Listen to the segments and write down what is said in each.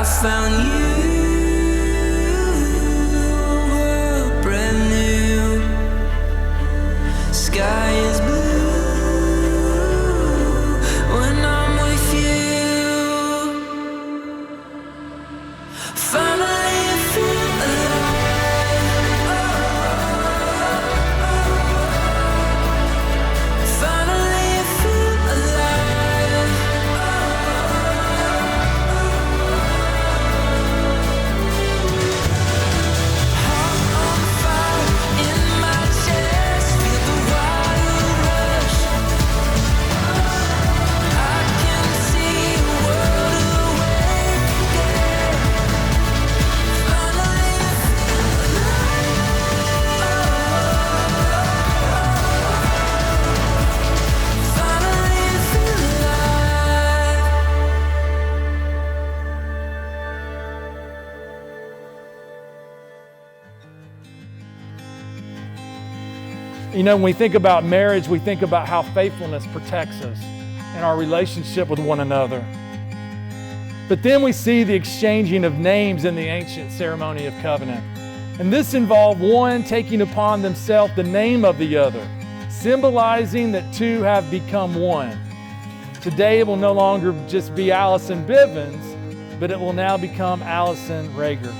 found you were brand new. Sky is blue when I'm with you. Finally I feel alive. Finally I feel alive. Heart on fire in my chest, feel the wild rush. I can see a world awaken. Finally I feel alive. Finally I feel alive. You know, when we think about marriage, we think about how faithfulness protects us in our relationship with one another. But then we see the exchanging of names in the ancient ceremony of covenant. And this involved one taking upon themselves the name of the other, symbolizing that two have become one. Today it will no longer just be Allison Bivens, but it will now become Allison Rager.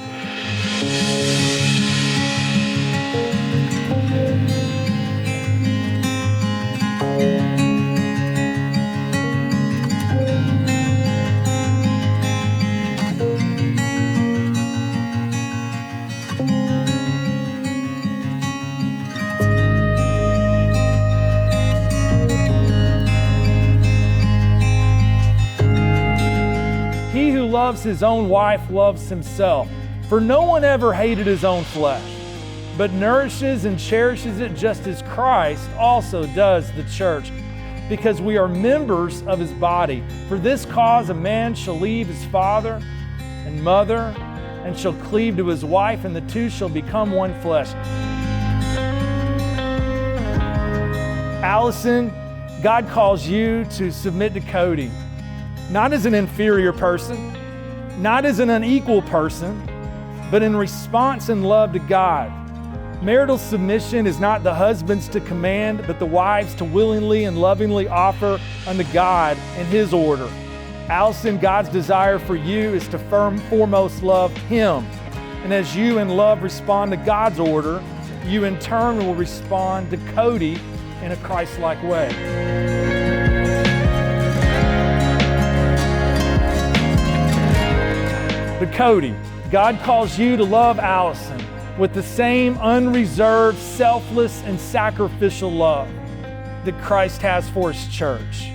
He who loves his own wife loves himself. For no one ever hated his own flesh, but nourishes and cherishes it just as Christ also does the church, because we are members of his body. For this cause a man shall leave his father and mother and shall cleave to his wife, and the two shall become one flesh. Allison, God calls you to submit to Cody, not as an inferior person, not as an unequal person, but in response and love to God. Marital submission is not the husbands to command, but the wives to willingly and lovingly offer unto God in his order. Allison, God's desire for you is to foremost love him. And as you in love respond to God's order, you in turn will respond to Cody in a Christ-like way. But Cody, God calls you to love Allison with the same unreserved, selfless, and sacrificial love that Christ has for his church.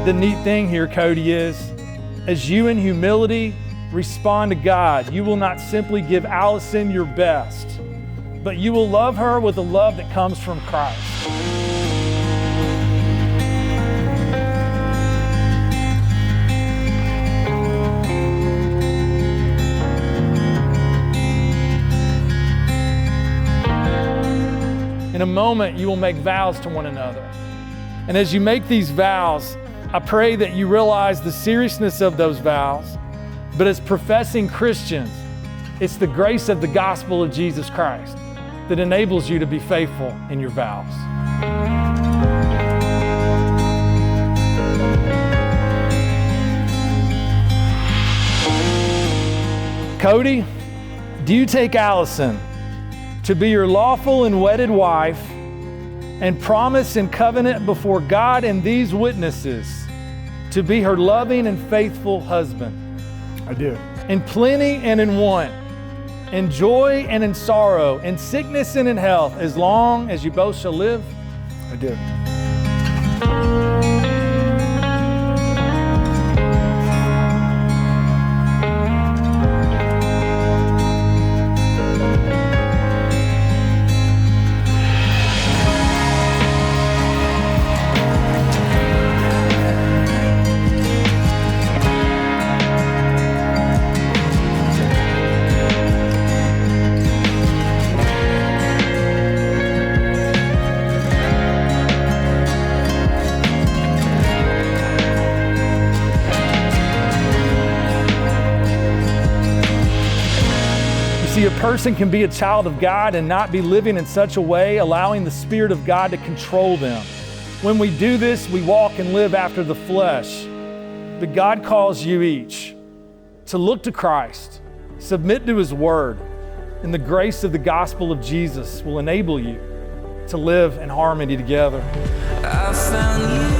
The neat thing here, Cody, is as you in humility respond to God, you will not simply give Allison your best, but you will love her with a love that comes from Christ. In a moment, you will make vows to one another. And as you make these vows, I pray that you realize the seriousness of those vows, but as professing Christians, it's the grace of the gospel of Jesus Christ that enables you to be faithful in your vows. Cody, do you take Allison to be your lawful and wedded wife and promise in covenant before God and these witnesses to be her loving and faithful husband? I do. In plenty and in want, in joy and in sorrow, in sickness and in health, as long as you both shall live? I do. person can be a child of God and not be living in such a way, allowing the Spirit of God to control them. When we do this, we walk and live after the flesh. But God calls you each to look to Christ, submit to His Word, and the grace of the gospel of Jesus will enable you to live in harmony together. I found you.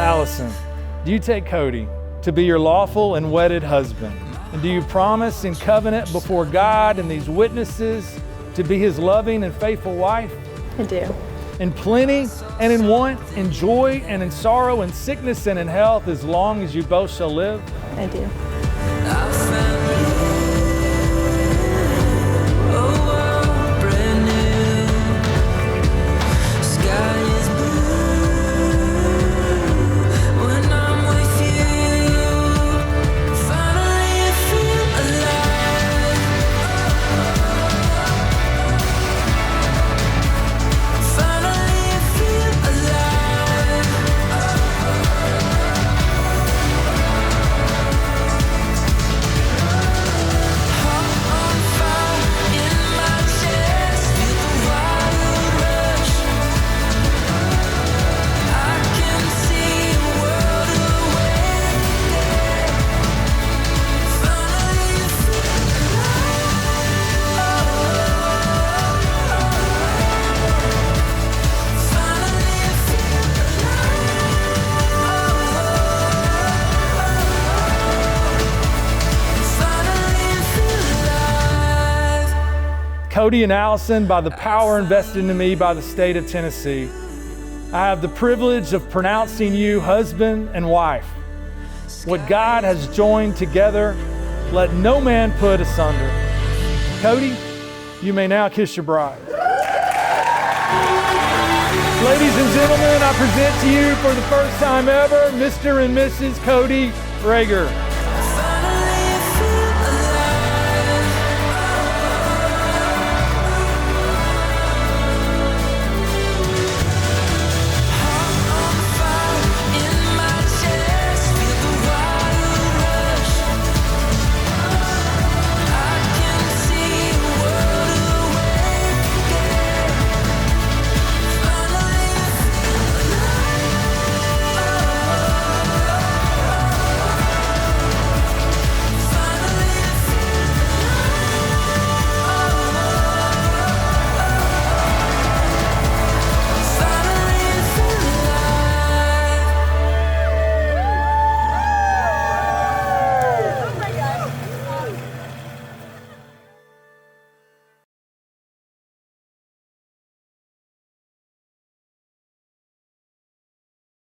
Allison, do you take Cody to be your lawful and wedded husband? And do you promise in covenant before God and these witnesses to be his loving and faithful wife? I do. In plenty and in want, in joy and in sorrow, in sickness and in health, as long as you both shall live? I do. I found you. Oh, oh, brand new. Sky is blue when I'm with you. Finally, I feel alive. Finally, I feel alive. On fire in my chest, feel the wild rush. I can see a world away. Finally, I feel alive. Finally, I feel alive. Cody and Allison, by the power invested into me by the state of Tennessee, I have the privilege of pronouncing you husband and wife. What God has joined together, let no man put asunder. Cody, you may now kiss your bride. Ladies and gentlemen, I present to you for the first time ever, Mr. and Mrs. Cody Rager.